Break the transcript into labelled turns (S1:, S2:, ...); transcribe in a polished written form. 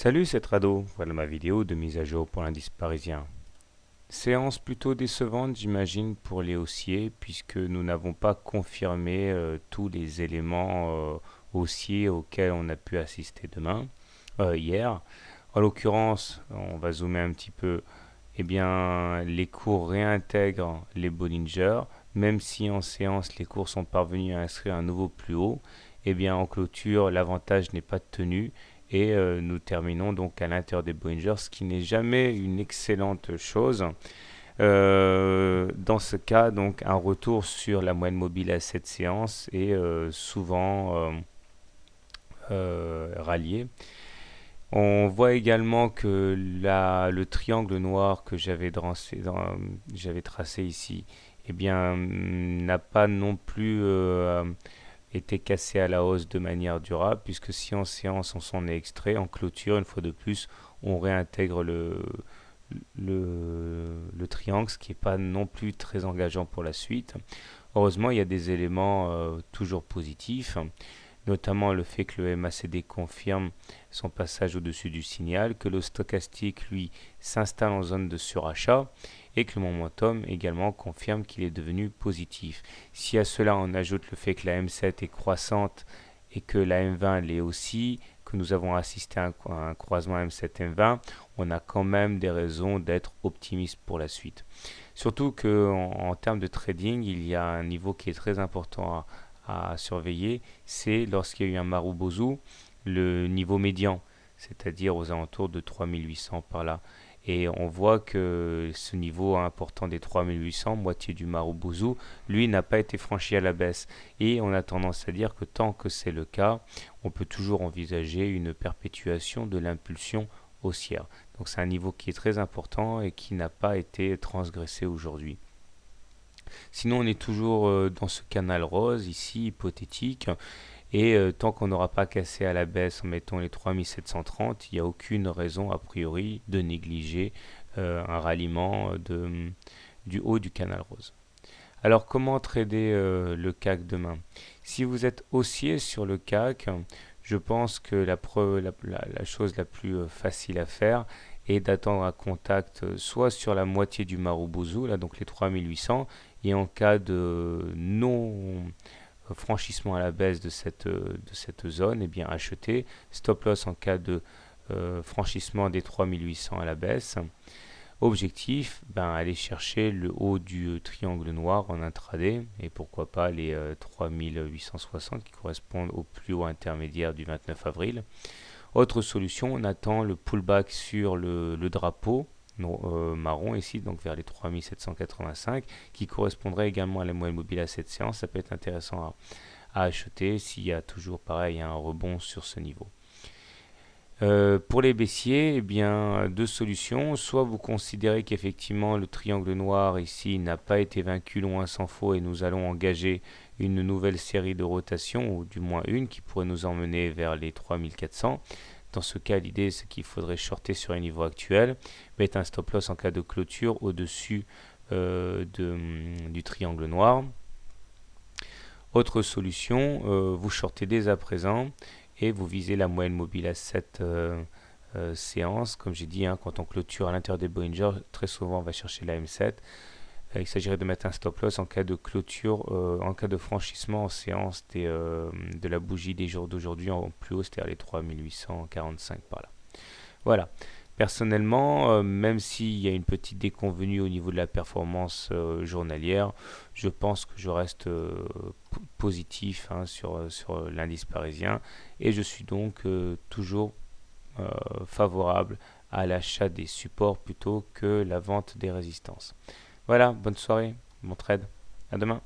S1: Salut, c'est Rado, voilà ma vidéo de mise à jour pour l'indice parisien. Séance plutôt décevante, j'imagine, pour les haussiers, puisque nous n'avons pas confirmé tous les éléments haussiers auxquels on a pu assister hier. En l'occurrence, on va zoomer un petit peu, eh bien, les cours réintègrent les Bollinger, même si en séance les cours sont parvenus à inscrire un nouveau plus haut, eh bien, en clôture, l'avantage n'est pas tenu et nous terminons donc à l'intérieur des Bollinger, ce qui n'est jamais une excellente chose. Dans ce cas, donc, un retour sur la moyenne mobile à cette séance est souvent rallié. On voit également que le triangle noir que j'avais tracé ici, eh bien, n'a pas non plus été cassé à la hausse de manière durable, puisque si en séance on s'en est extrait, en clôture, une fois de plus, on réintègre le triangle, ce qui n'est pas non plus très engageant pour la suite. Heureusement, il y a des éléments toujours positifs, notamment le fait que le MACD confirme son passage au-dessus du signal, que le stochastique, lui, s'installe en zone de surachat et que le momentum également confirme qu'il est devenu positif. Si à cela on ajoute le fait que la M7 est croissante et que la M20 l'est aussi, que nous avons assisté à un croisement M7-M20, on a quand même des raisons d'être optimiste pour la suite. Surtout qu'en termes de trading, il y a un niveau qui est très important à surveiller, c'est lorsqu'il y a eu un Marubozu, le niveau médian, c'est-à-dire aux alentours de 3800 par là. Et on voit que ce niveau important des 3800, moitié du Marubozu, lui n'a pas été franchi à la baisse. Et on a tendance à dire que tant que c'est le cas, on peut toujours envisager une perpétuation de l'impulsion haussière. Donc c'est un niveau qui est très important et qui n'a pas été transgressé aujourd'hui. Sinon, on est toujours dans ce canal rose, ici, hypothétique, et tant qu'on n'aura pas cassé à la baisse en mettant les 3730, il n'y a aucune raison, a priori, de négliger un ralliement du haut du canal rose. Alors, comment trader le CAC demain? Si vous êtes haussier sur le CAC, je pense que la chose la plus facile à faire est d'attendre un contact soit sur la moitié du Marubozu, là donc les 3800, et en cas de non franchissement à la baisse de cette zone, et bien acheter. Stop loss en cas de franchissement des 3800 à la baisse. Objectif, aller chercher le haut du triangle noir en intraday et pourquoi pas les 3860 qui correspondent au plus haut intermédiaire du 29 avril. Autre solution, on attend le pullback sur le drapeau marron ici, donc vers les 3785, qui correspondrait également à la moyenne mobile à cette séance. Ça peut être intéressant à acheter s'il y a toujours pareil un rebond sur ce niveau. Pour les baissiers, eh bien, deux solutions. Soit vous considérez qu'effectivement le triangle noir ici n'a pas été vaincu loin s'en faut et nous allons engager une nouvelle série de rotations, ou du moins une, qui pourrait nous emmener vers les 3400. Dans ce cas, l'idée c'est qu'il faudrait shorter sur les niveaux actuels, mettre un stop loss en cas de clôture au-dessus du triangle noir. Autre solution, vous shortez dès à présent et vous visez la moyenne mobile à cette séance. Comme j'ai dit, quand on clôture à l'intérieur des Bollinger, très souvent on va chercher la M7. Il s'agirait de mettre un stop loss en cas de clôture, en cas de franchissement en séance de la bougie des jours d'aujourd'hui en plus haut, c'est-à-dire les 3845 par là. Voilà. Personnellement, même s'il y a une petite déconvenue au niveau de la performance journalière, je pense que je reste positif sur l'indice parisien et je suis donc toujours favorable à l'achat des supports plutôt que la vente des résistances. Voilà, bonne soirée, bon trade, à demain.